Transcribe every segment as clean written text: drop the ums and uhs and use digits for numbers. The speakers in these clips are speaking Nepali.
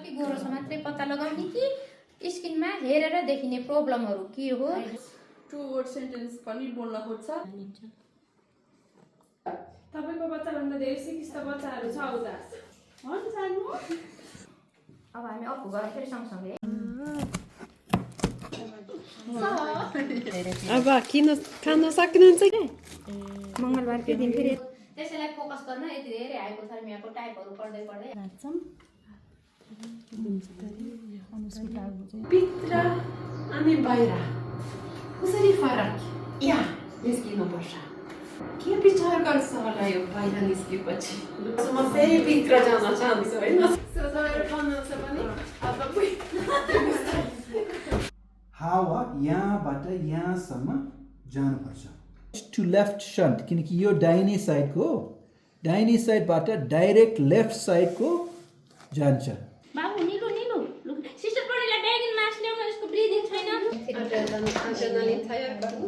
कि गोरो छ मात्रै पत्ता लगाउने कि स्किनमा हेरेर देखिने प्रब्लमहरु के हो 2 वर्ड सेन्टेन्स पनि बोल्न खोज्छ तपाईको बच्चा भन्दा धेरै सिकिस्त बच्चाहरु छ उता हुन्छ जान्नु अब हामी अफ गरौँ फेरि सँगसँगै अब किन खान सक्नुहुन्छ कि मंगलबारको दिन फेरि त्यसैलाई फोकस गर्न यति धेरै हाइपोथर्मियाको टाइपहरु पढ्दै पढ्दै भित्र अनि बाहिर कसरी फरक या निस्किनुपर्छ के विचार गर्छ होला यो बाहिर निस्केपछि म फेरि भित्र जान चाहन्छु हैन हावा यहाँबाट यहाँसम्म जानुपर्छ टु लेफ्ट शन्ट किनकि यो दाहिने साइडबाट डाइरेक्ट लेफ्ट साइडको जान्छ बाबु निलो निलो सिस्टर पढेला बेगिन मास ल्याउन यसको ब्रिदिङ छैन एड्रेनालिन तयार गर्नु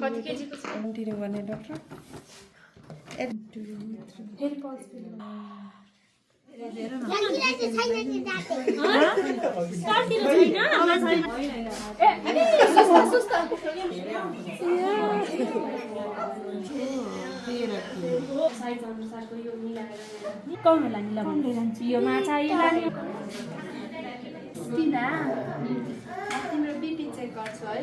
कति केजीको छ कन्टिन्यू गर्ने डाक्टर फेरि पल्स कमला निला यो माछा तिम्रो बिपी चेक गर्छु है